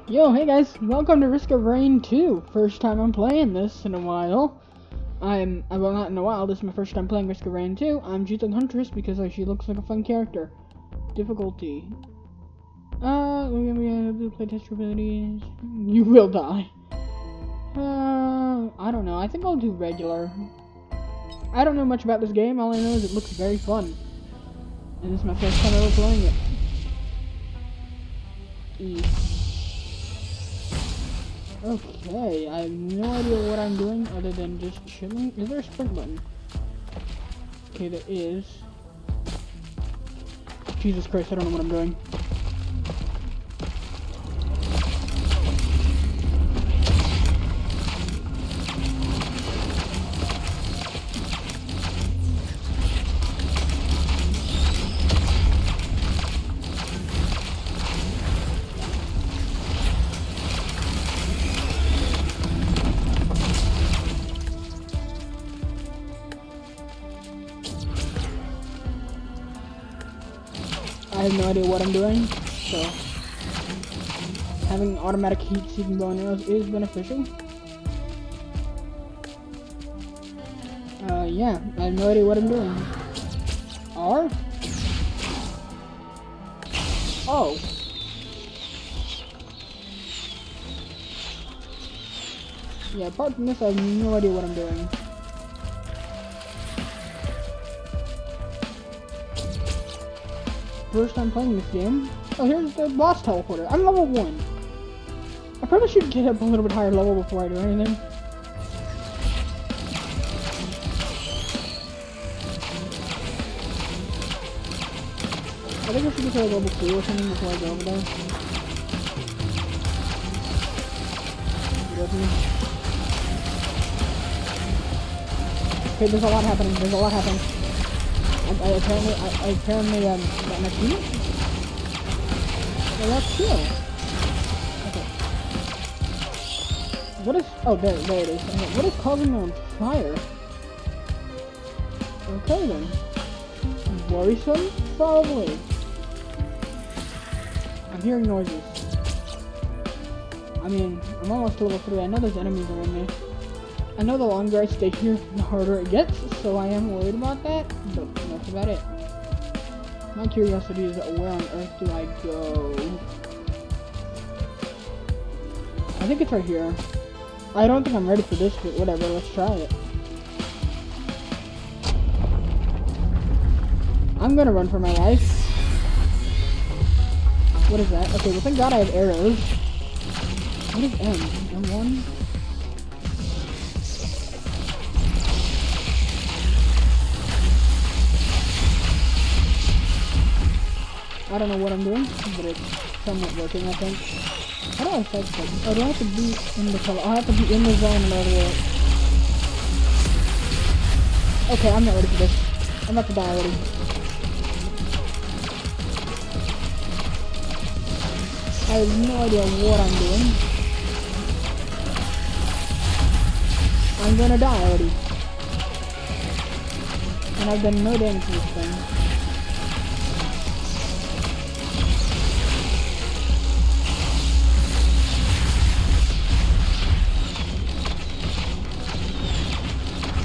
Yo, hey guys, welcome to Risk of Rain 2. First time I'm playing this in a while. Well, not in a while, this is my first time playing Risk of Rain 2. I'm choosing Huntress because she looks like a fun character. Difficulty. We're gonna be able to play test abilities. You will die. I don't know, I think I'll do regular. I don't know much about this game, all I know is it looks very fun. And this is my first time ever playing it. Okay, I have no idea what I'm doing other than just chilling. Is there a sprint button? Okay, there is. Jesus Christ, I don't know what I'm doing. I have no idea what I'm doing, so having automatic heat-seeking bow and arrows is beneficial. Yeah, I have no idea what I'm doing. R? Oh. Yeah, apart from this, I have no idea what I'm doing. First time playing this game. Oh, here's the boss teleporter. I'm level 1. I probably should get up a little bit higher level before I do anything. I think I should get to level 2 or something before I go over there. Okay, there's a lot happening. There's a lot happening. I apparently got an achievement? Well, that's cool. Okay. What is... Oh, there it is. Okay, what is causing them on fire? Okay, then. Worrisome? Probably. I'm hearing noises. I mean, I'm almost to level 3. I know there's enemies around me. I know the longer I stay here, the harder it gets, so I am worried about that, but that's about it. My curiosity is, where on earth do I go? I think it's right here. I don't think I'm ready for this, but whatever, let's try it. I'm gonna run for my life. What is that? Okay, well thank God I have arrows. What is M? M1? I don't know what I'm doing, but it's somewhat working, I think. How do I sidestep? Oh, do I have to be in the color? I have to be in the zone in order to... Okay, I'm not ready for this. I'm about to die already. I have no idea what I'm doing. I'm gonna die already. And I've done no damage to this thing.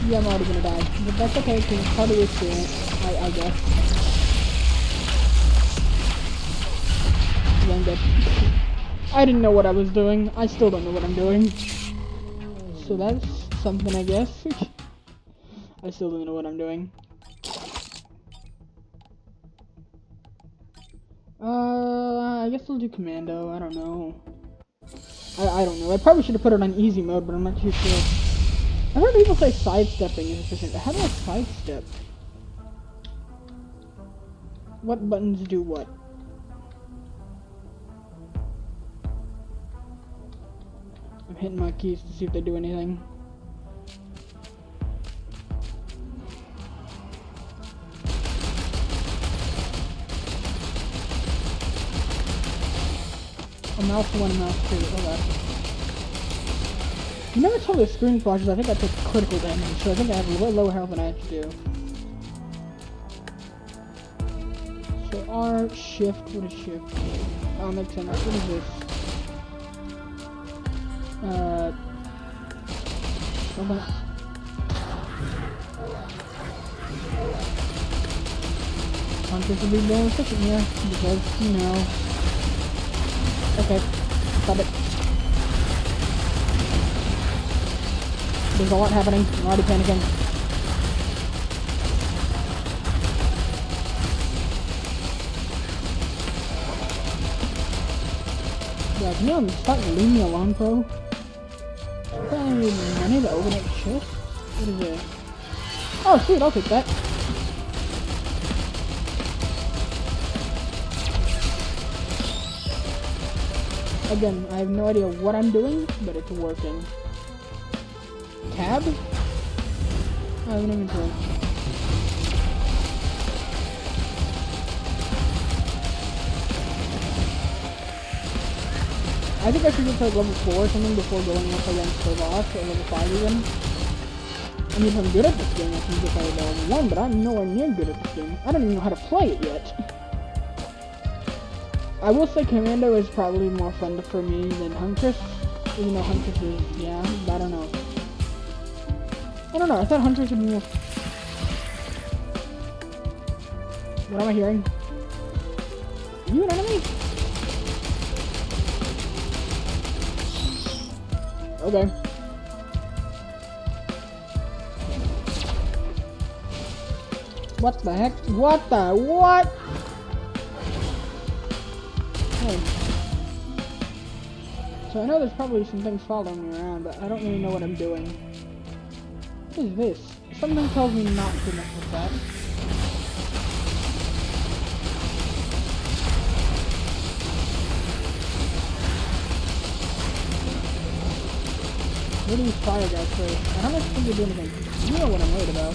Yeah, I'm already gonna die. But that's okay, because it's part of the experience, I guess. Yeah, I'm dead. I didn't know what I was doing. I still don't know what I'm doing. So that's something, I guess. I still don't know what I'm doing. I guess I'll do commando. I don't know. I don't know. I probably should have put it on easy mode, but I'm not too sure. I heard people say sidestepping is efficient. How do I sidestep? What buttons do what? I'm hitting my keys to see if they do anything. A mouse 1 and mouse 2. Oh god. You never tell the screen flashes, I think I took critical damage, so I think I have a little lower health than I actually do. So R, shift, what is shift? Oh, makes sense. What is this? Hold on. Huntress will be more efficient here, because, you know... Okay, stop it. There's a lot happening, I'm already panicking. Yeah, can you stop and leave me alone, bro? I need money to open up chest? What is it? Oh, sweet, I'll take that. Again, I have no idea what I'm doing, but it's working. Tab? I have an inventory. I think I should get to like level 4 or something before going up against the boss, or level 5 even. I mean, if I'm good at this game, I can get to level 1, but I'm nowhere near good at this game. I don't even know how to play it yet. I will say Commando is probably more fun for me than Huntress, even though Huntress is, yeah, I don't know. I don't know, I thought Huntress would be more... What am I hearing? Are you an enemy? Okay. What the heck? What the what? Oh. So I know there's probably some things following me around, but I don't really know what I'm doing. What is this? Something tells me not to mess with that. What are these fire guys first? I don't think they're doing anything. You know what I'm worried about.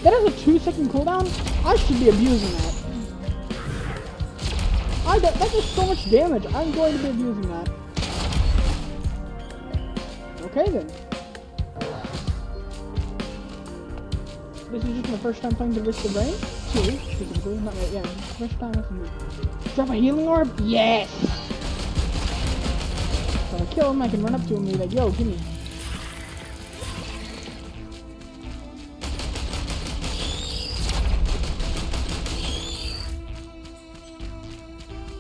That has a 2-second cooldown? I should be abusing that. That does so much damage. I'm going to be abusing that. Okay then. This is just my first time playing the Risk of Rain? 2, specifically. Not right, yeah. First time I can drop a healing orb? Yes! So if I kill him, I can run up to him and be like, yo, gimme.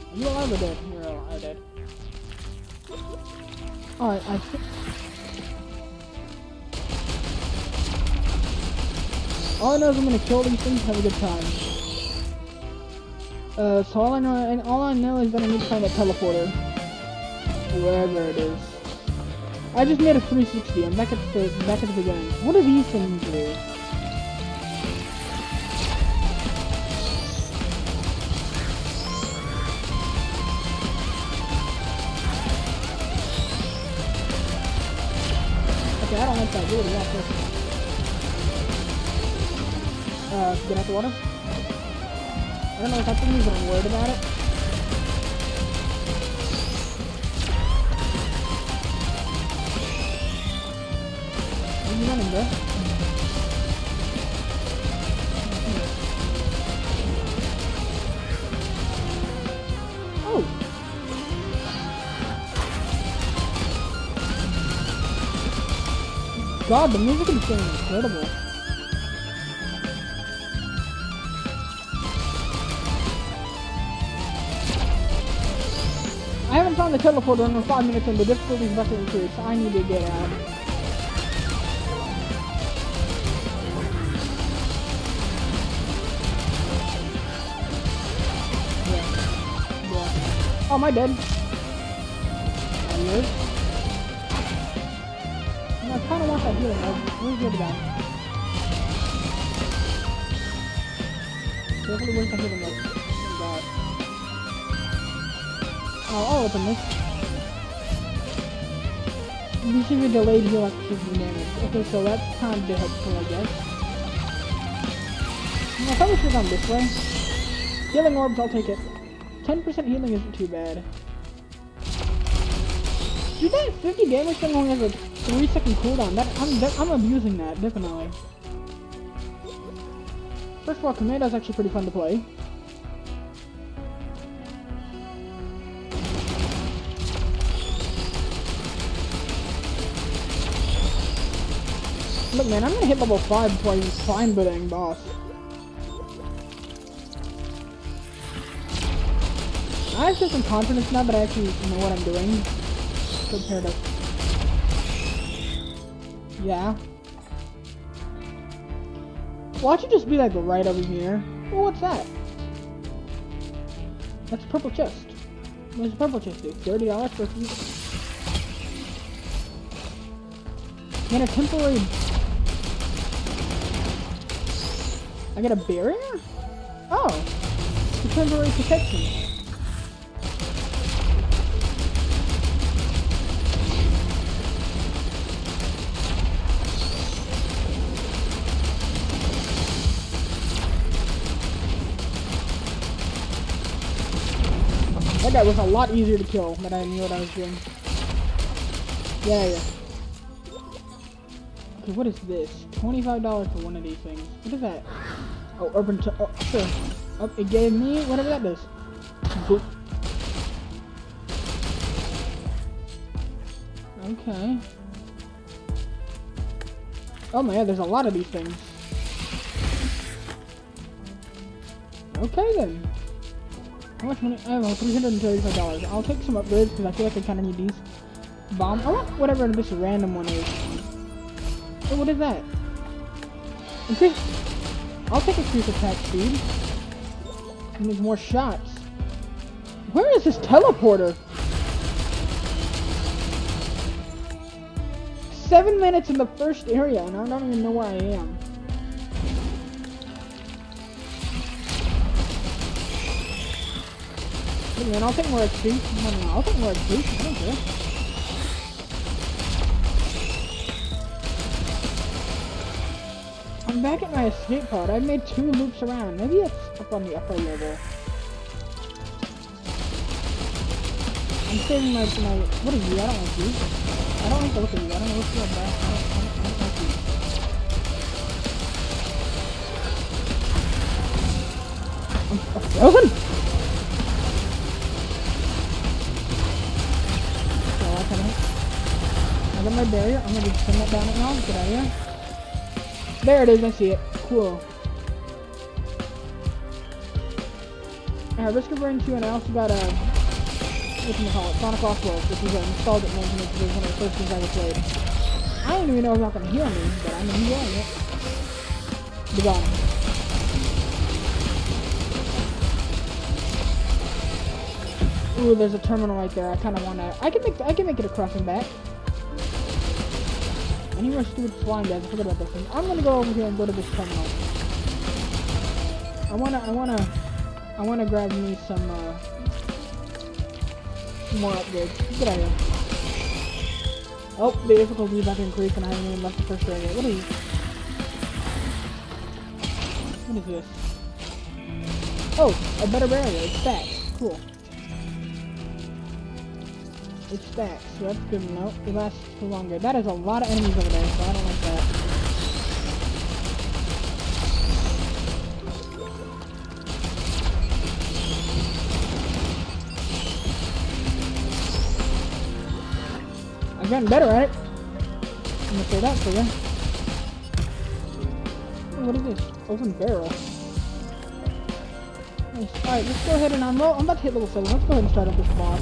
Are you alive or dead? You're alive, dead. Alright, I think... All I know is I'm gonna kill these things and have a good time. So all I know is that I need to find that teleporter. Wherever it is. I just made a 360. I'm back at the beginning. What do these things do? Okay, I don't like that. Really, yeah, perfect. Get out the water. I don't know if that's the reason I'm worried about it. Where are you running, bro? Oh! God, the music is getting incredible. I haven't found the teleporter in 5 minutes and the difficulty is about to increase. I need to get out. Yeah. Oh, am I dead? Weird. I kinda want that healing. Where's the other guy? Definitely where's the healing up. Oh god. Oh, I'll open this. Receiving a delayed heal after taking damage. Okay, so that's kind of helpful, I guess. I probably should have gone this way. Healing orbs, I'll take it. 10% healing isn't too bad. Dude, that 50 damage thing only has a 3-second cooldown. I'm abusing that, definitely. First of all, Commando's actually pretty fun to play. Look, man, I'm gonna hit level 5 before I even find the dang boss. I actually have some confidence now that I actually know what I'm doing. Compared to... Yeah. Watch it just be like right over here. Well, what's that? That's a purple chest. What does a purple chest do? $30 for a few... Get a temporary... I get a barrier? Oh! It's a temporary protection. That guy was a lot easier to kill, but I knew what I was doing. Yeah. Okay, what is this? $25 for one of these things. What is that? Oh, urban. Oh, sure. Oh, it gave me whatever that does. Boop. Okay. Oh man, there's a lot of these things. Okay then. How much money? I don't know, $335. I'll take some upgrades because I feel like I kind of need these. Bomb. I want whatever this random one is. Oh, what is that? Increase. I'll take increased attack speed. And there's more shots. Where is this teleporter? 7 minutes in the first area, and I don't even know where I am. Hey man, I'll take more XP. No, I'll take more XP. I don't care. I'm back at my escape pod. I've made 2 loops around. Maybe it's up on the upper level. I'm saving my... What are you? I don't like you. I don't like to look at you. I don't know what's your back. I don't like you. I'm frozen? I got my barrier. I'm gonna just send that down at now. Get out of here. There it is. I see it. Cool. Risk of Rain 2, and I also got a Sonic Offworld, which is installed at 19 inches. One of the first things I ever played. I don't even know if it's not gonna heal me, but I'm enjoying it. Be gone. Ooh, there's a terminal right there. I kind of wanna. I can make it across and back. Anywhere stupid flying guys. I forgot about this thing. I'm gonna go over here and go to this terminal. I wanna grab me some more upgrades. Get out of here. Oh, the difficulty is about to increase, and I haven't even left the first area. What are you? What is this? Oh, a better barrier. It stacks. Cool. It stacks, so that's good. Nope, it lasts for longer. That is a lot of enemies over there, so I don't like that. I've gotten better at it. I'm gonna say that for you. What is this? Open barrel. Nice. Alright, let's go ahead and I'm about to hit level 7. Let's go ahead and start up this boss.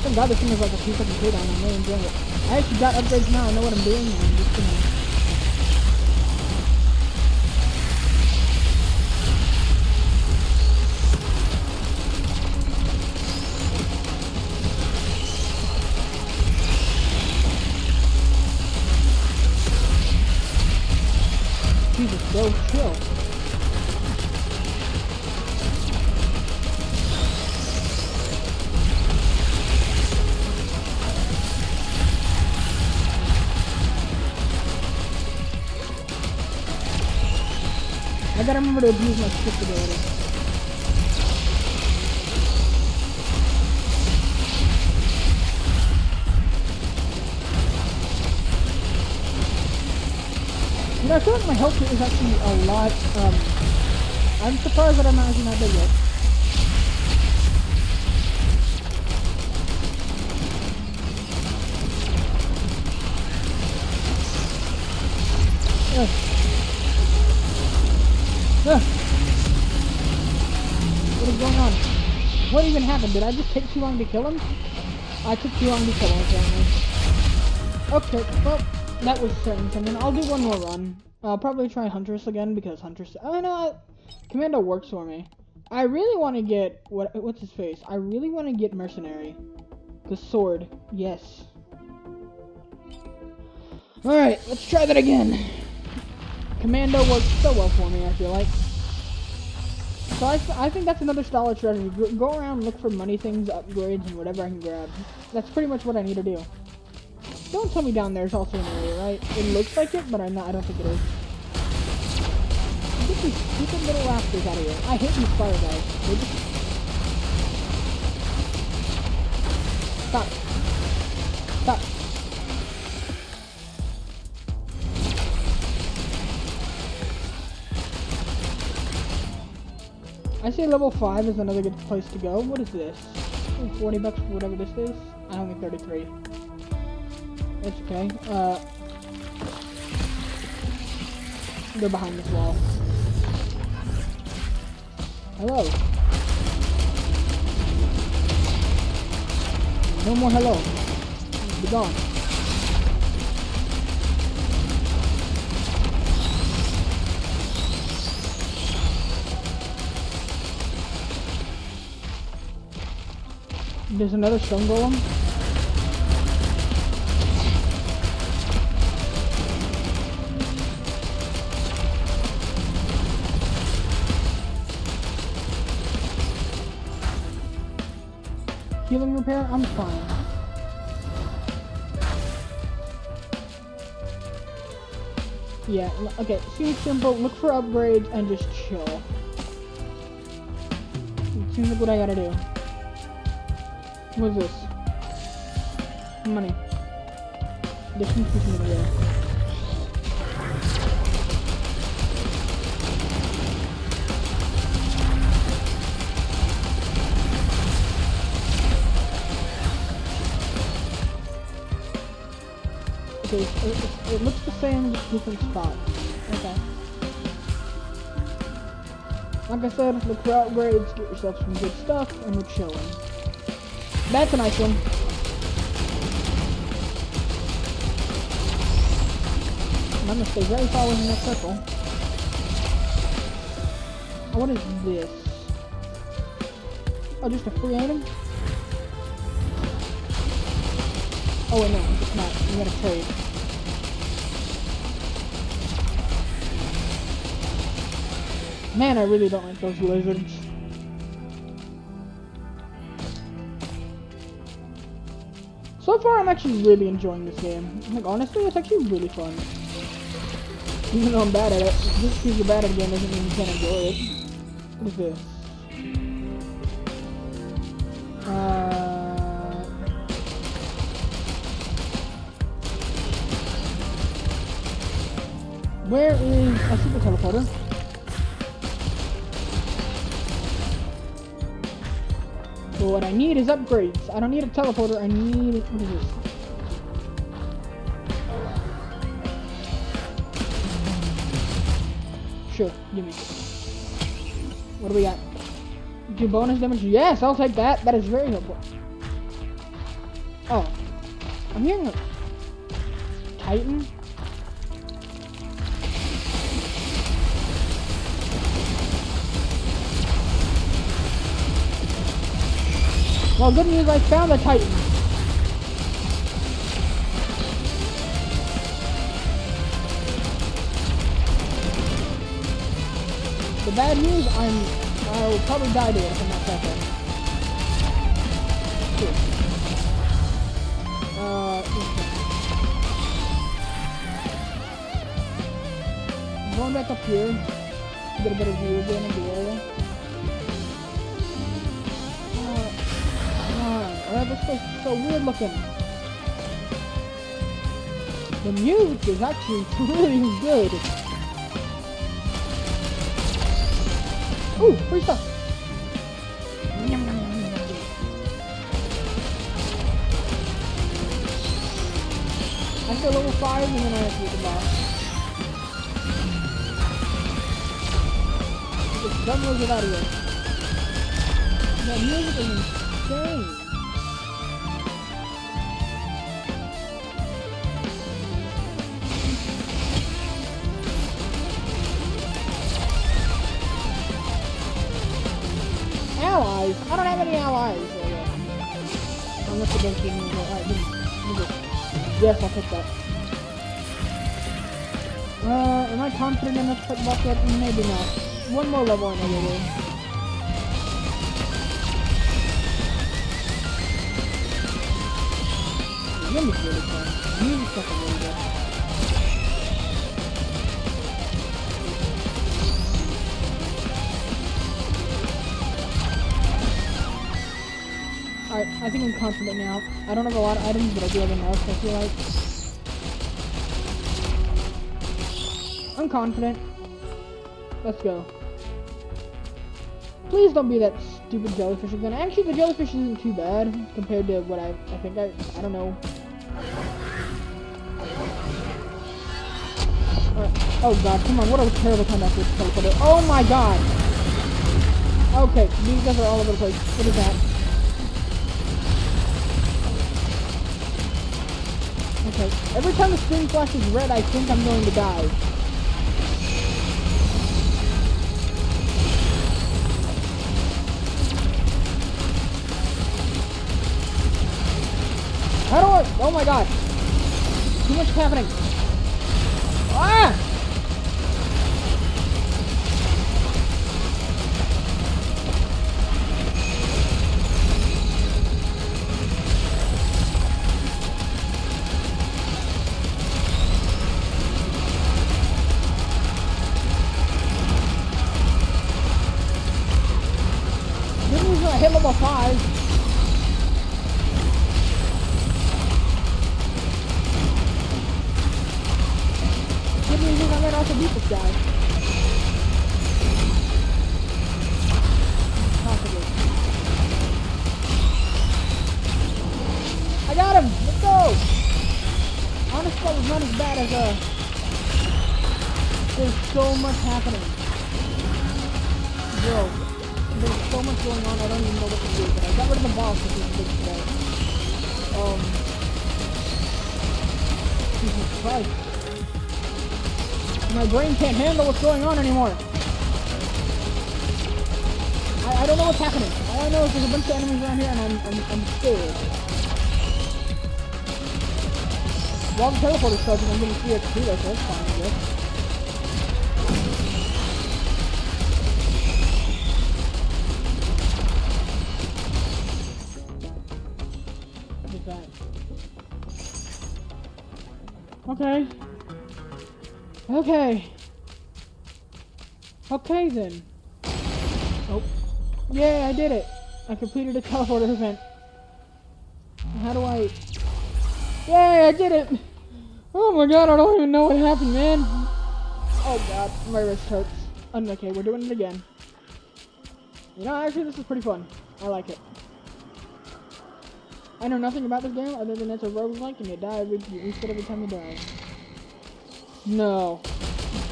Thank God this thing is like a 2-second cooldown. I'm really enjoying it. I actually got upgrades now. I know what I'm doing. And I'm just gonna... Jesus, bro, chill. I gotta remember to abuse my shift ability. You know, I feel like my health kit is actually a lot, I'm surprised that I'm not actually not dead yet. What is going on? What even happened? Did I just take too long to kill him? I took too long to kill him, apparently. Okay, well, that was certain something. I'll do one more run. I'll probably try Huntress again, because Huntress... Oh, no, Commando works for me. I really want to get... What's his face? I really want to get Mercenary. The sword. Yes. Alright, let's try that again. Commando works so well for me, I feel like. So I think that's another style of strategy. Go around, look for money things, upgrades, and whatever I can grab. That's pretty much what I need to do. Don't tell me down there's also an area, right? It looks like it, but I don't think it is. Get these stupid little rafters out of here. I hate these fire guys. They just... Stop. Stop. I say level 5 is another good place to go. What is this? 40 bucks for whatever this is? I only 33. It's okay. They're behind this wall. Hello. No more hello. Be gone. There's another stone golem. Healing repair? I'm fine. Yeah, okay, seems simple. Look for upgrades and just chill. It seems like what I gotta do. What's this? Money. This one's pushing over there. Okay, it looks the same, just different spots. Okay. Like I said, look for upgrades, get yourself some good stuff, and we're chilling. That's a nice one. I'm gonna stay very far away from that circle. Oh, what is this? Oh, just a free item? Oh wait, no, it's not. You gotta trade. Man, I really don't like those lizards. So far, I'm actually really enjoying this game. Like, honestly, it's actually really fun. Even though I'm bad at it, just because you're bad at a game doesn't mean you can't enjoy it. What is this? Where is... I see the teleporter. So what I need is upgrades. I don't need a teleporter, I need... What is this? Sure, give me. What do we got? Do bonus damage? Yes, I'll take that. That is very helpful. Oh. I'm hearing a... Titan? Well, good news, I found the Titan. The bad news, I'll probably die to it if I'm not careful. Cool. I'm going back up here to get a better view again of the area. This place is so weird looking. The music is actually really good. Ooh, free stuff. I feel level 5 and then I have to get the boss. Dumb lizard out of here. That music is insane. Allies? I don't have any allies. Unless the Donkey Kong. Alright, yes, I'll take that. Am I confident enough to put the boss yet? Maybe not. One more level and I'll get in. The game is really fun. The music's fucking really good. Alright, I think I'm confident now. I don't have a lot of items, but I do have enough, I feel like. I'm confident. Let's go. Please don't be that stupid jellyfish again. Actually, the jellyfish isn't too bad compared to what I think I don't know. Oh god, come on, what a terrible time after this teleporter. Oh my god! Okay, these guys are all over the place. What is that? Okay, every time the screen flashes red, I think I'm going to die. How do I? Oh my god! Too much happening. Ah! Good news, I hit level 5. I might also beat this guy. Possibly. I got him! Let's go! Honestly, that was not as bad as there's so much happening. Bro, there's so much going on, I don't even know what to do, but I got rid of the boss, which is big today. Jesus Christ. My brain can't handle what's going on anymore. I don't know what's happening. All I know is there's a bunch of enemies around here and I'm scared. While the teleporter's charging, I'm getting 3 XP though, so that's fine, I guess. What is that? Okay. Okay. Okay then. Oh. Yay, I did it. I completed a teleporter event. How do I... Yay, I did it! Oh my god, I don't even know what happened, man. Oh god, my wrist hurts. Okay, we're doing it again. You know, actually this is pretty fun. I like it. I know nothing about this game other than it's a roguelike and you die you reset every time you die. No.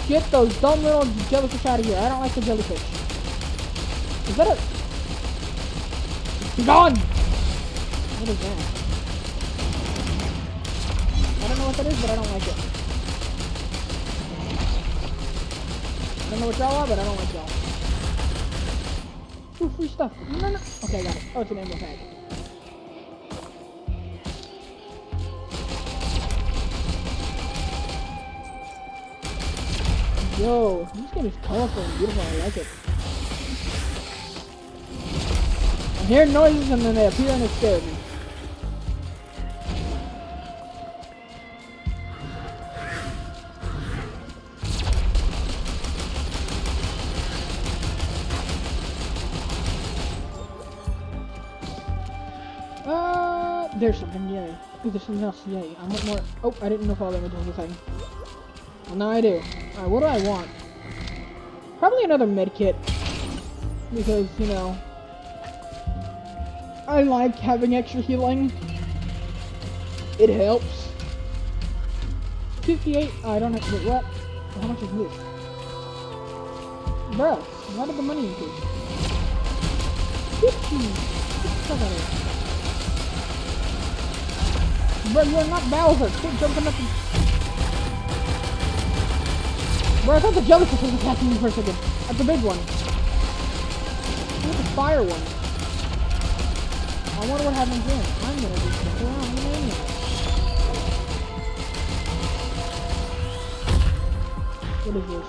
Get those dumb little jellyfish out of here. I don't like the jellyfish. Is that a... Be gone! What is that? I don't know what that is, but I don't like it. I don't know what y'all are, but I don't like y'all. Ooh, free stuff. No. Okay, I got it. Oh, it's an emerald tag. Yo, this game is colorful and beautiful. I like it. I'm hearing noises and then they appear and it scares me. There's something, yay. Ooh, there's something else, yay. I want more. Oh, I didn't know if all images was a thing. Well, now I do. Alright, what do I want? Probably another medkit. Because, you know, I like having extra healing. It helps. 58. I don't have. Wait, what? How much is this? Bruh, why did the money increase? 50! Get the fuck out of here. Bro, you're not Bowser! Quit jumping up and... Bro, I thought the jellyfish was attacking me for a second. That's the big one. Look at the fire one. I wonder what happens then. I'm gonna do stuff around the maniac. What is this?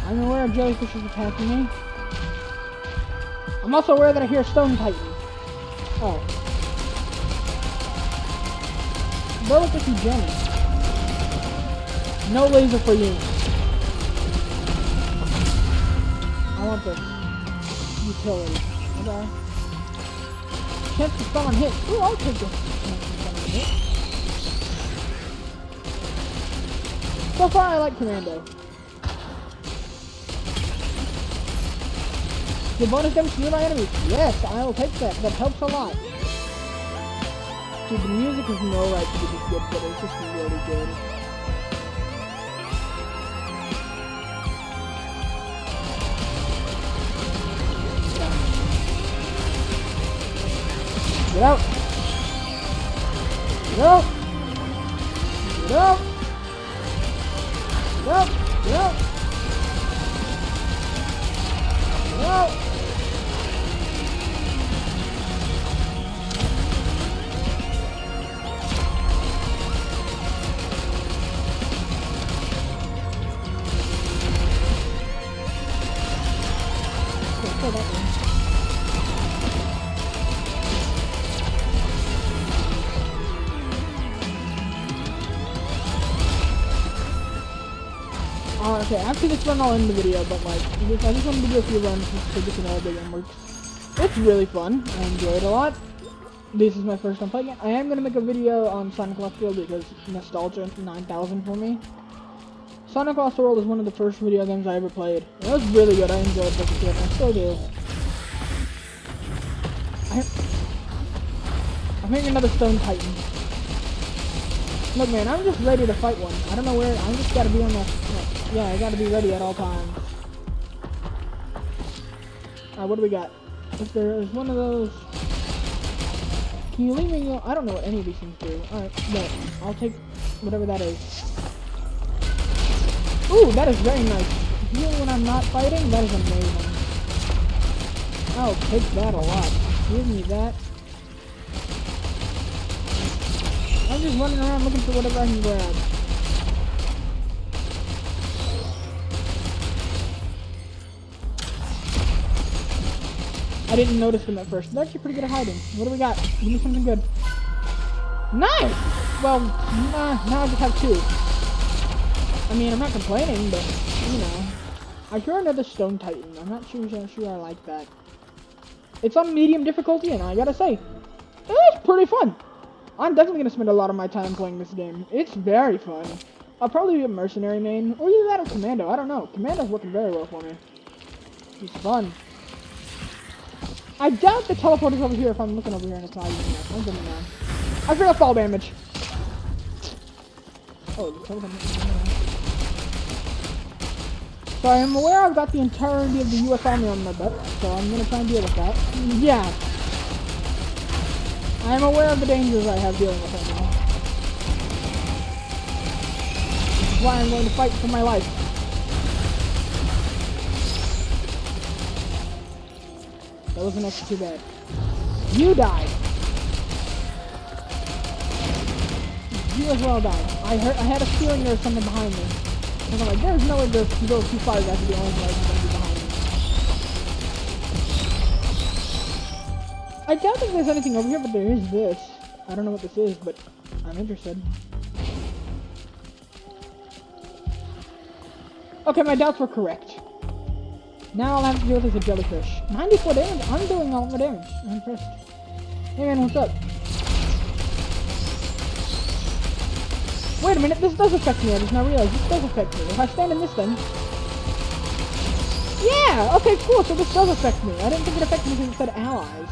I'm aware of jellyfishes attacking me. I'm also aware that I hear a stone titan. Oh. Bro, look at you, Jenny. No laser for you. I want this. Utility. Okay. Chance to stun on hit. Ooh, I'll take this. Chance to stun on hit. So far, I like Commando. The bonus damage to my enemies. Yes, I will take that. That helps a lot. Dude, the music is no right to be this good, but it's just really good. Get out! Get out! Get out! Get out! Get out! Get out! Kill that one. Okay, after this run I'll end the video, but like, I just wanted to do a few runs just to get to know how the game works. It's really fun, I enjoy it a lot. This is my first time playing it. I am going to make a video on Sonic Lost World because nostalgia 9000 for me. Sonic Lost World is one of the first video games I ever played. It was really good, I enjoyed it as a kid, I still do. I'm hitting another Stone Titan. Look man, I'm just ready to fight one. I don't know where, I just gotta be on the... Yeah, I gotta be ready at all times. Alright, what do we got? If there is one of those... Can you leave me alone? I don't know what any of these things do. Alright, no. I'll take whatever that is. Ooh, that is very nice. Heal when I'm not fighting? That is amazing. I'll take that a lot. Give me that. I'm just running around looking for whatever I can grab. I didn't notice them at first. They're actually pretty good at hiding. What do we got? Give me something good. Nice! Well, now I just have two. I mean, I'm not complaining, but, you know. I hear another Stone Titan. I'm not sure I like that. It's on medium difficulty, and I gotta say, it's pretty fun. I'm definitely gonna spend a lot of my time playing this game. It's very fun. I'll probably be a mercenary main, or either that or Commando. I don't know. Commando's working very well for me. It's fun. I doubt the teleport is over here if I'm looking over here and it's not using it. I'm gonna know. I forgot fall damage. Oh, the teleport. So I am aware I've got the entirety of the US Army on my butt, so I'm gonna try and deal with that. Yeah. I am aware of the dangers I have dealing with right now. This is why I'm going to fight for my life. That wasn't actually too bad. You died. You as well died. I had a feeling there was something behind me. And I'm like, there's no way to go too far, that could be the only way that's going to be behind me. I doubt if there's anything over here, but there is this. I don't know what this is, but I'm interested. Okay, my doubts were correct. Now all I have to deal with is a jellyfish. 94 damage? I'm doing all the damage. I'm impressed. Hey man, what's up? Wait a minute, this does affect me. I just now realized this does affect me. If I stand in this thing... Yeah! Okay, cool, so this does affect me. I didn't think it affected me because it said allies.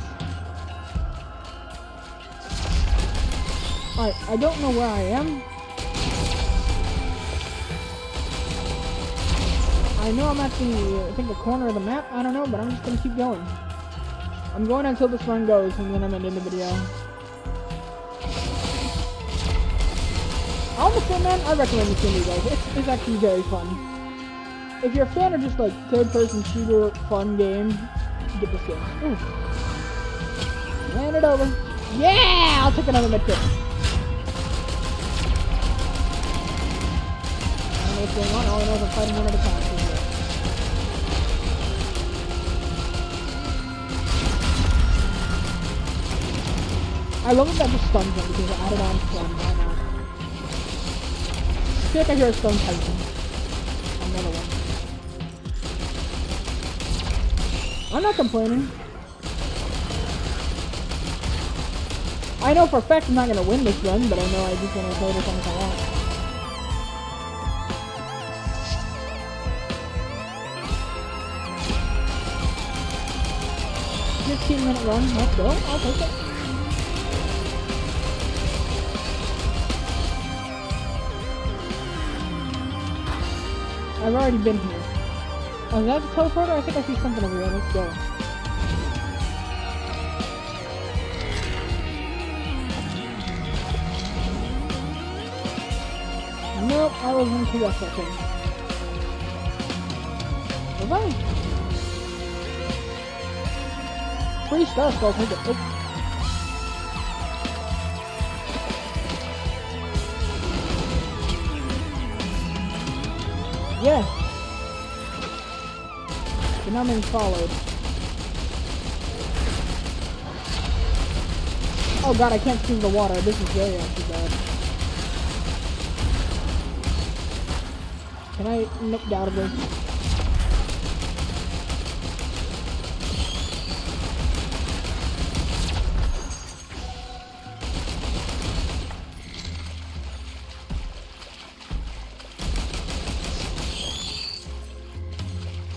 Alright, I don't know where I am. I know I'm at the, I think the corner of the map. I don't know, but I'm just gonna keep going. I'm going until this run goes, and then I'm ending the video. Honestly, man, I recommend this game to you guys. It's actually very fun. If you're a fan of just like third-person shooter fun game, get this game. Ooh. Land it over. Yeah! I'll take another medkit. I don't know what's going on. All I know is I'm fighting one at a time. I love that just stuns them because I added on stun. Why not? I feel like I hear a stun Titan. Another one. I'm not complaining. I know for a fact I'm not going to win this run, but I know I just want to play this on if I want. $15-minute run, let's go, I'll take it. I've already been here. Oh, is that the teleporter? I think I see something over here, let's go. Nope, I was in too left, I think. Was I? Free stuff, so I'll take it. Oh. Yes! But now I'm being followed. Oh god, I can't see the water. This is very actually bad. Can I nope out of this?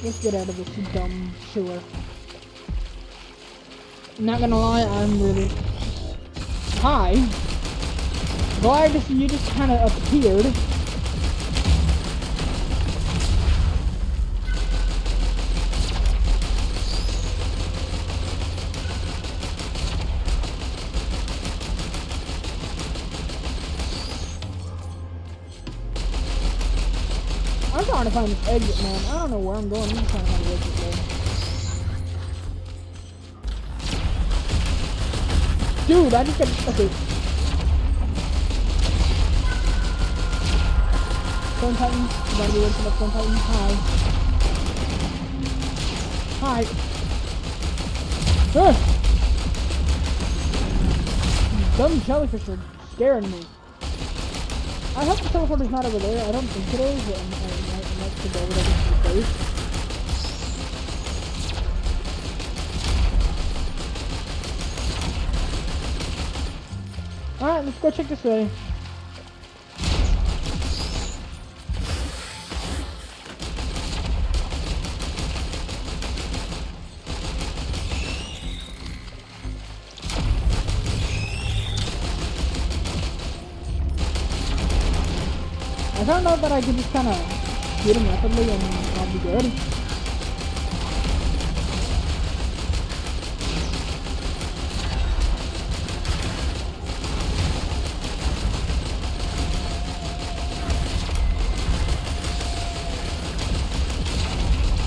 Let's get out of this dumb sewer. Not gonna lie, I'm really hi. Glad to see you just kind of appeared. I'm trying to find this exit, man. I don't know where I'm going. I'm just trying to find the exit there. Dude, I just got... Okay. Stone Titan. You gotta be ready for the Stone Titan. Hi. Hi. Ugh. These dumb jellyfish are scaring me. I hope the teleporter's not over there. I don't think it is. I might go over there to the base. Alright, let's go check this way. I found out that I can just kind of get him rapidly and I'll be good.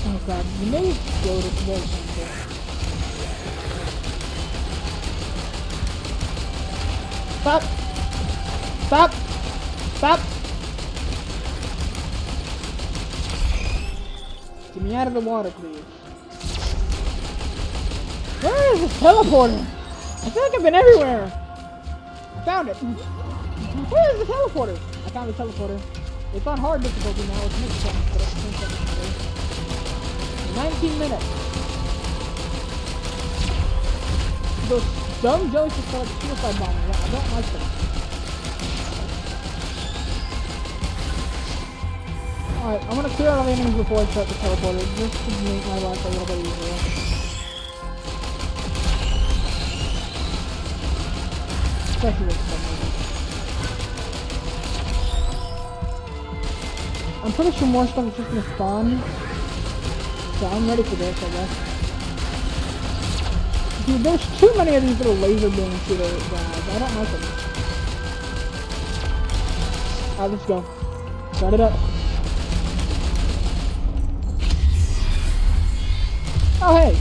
Oh god, the maze exploded very simple. Stop! Stop! Stop! Get me out of the water, please. Where is this teleporter? I feel like I've been everywhere. I found it. Where is the teleporter? I found the teleporter. It's on hard difficulty now. It's mixed but it's 19 minutes. Those dumb jellyfish are like suicide bombers. I don't like them. Alright, I'm gonna clear out all the enemies before I start the teleporter, just to make my life a little bit easier. Especially with some reason. I'm pretty sure more stuff is just gonna spawn. So I'm ready for this, I guess. Dude, there's too many of these little laser beam shooter guys. I don't like them. Alright, let's go. Start it up. Oh, hey!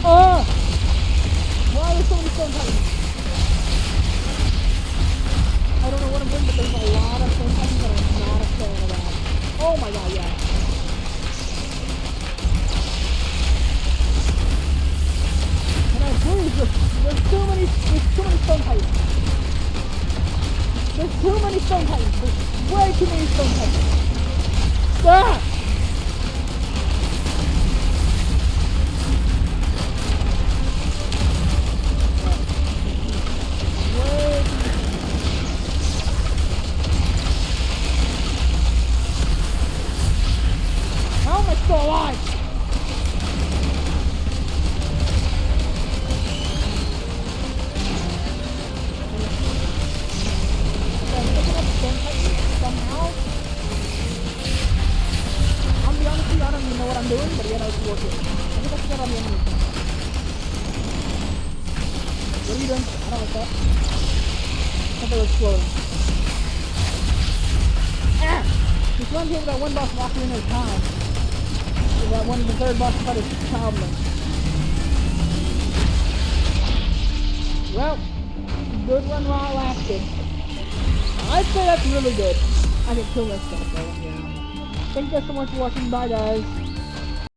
Oh! Why are there so many stone titans? I don't know what I'm doing, but there's a lot of stone titans that I'm not a fan of that. Oh my god, yeah. Can I please? There's too many stone titans. There's too many stone titans. There's way too many stone titans. Stop! How am I still alive? Somehow. I'll be honest with you, I don't even know what I'm doing, but yet I was working. I think I forgot on the enemy. What are you doing? I don't like that. I thought they were exploding. Ah! Just run here with that one boss walking in his time. That one, the third boss fight is childless. Well, good run while it lasted. I'd say that's really good. I can kill this stuff though, yeah. Thank you guys so much for watching. Bye guys.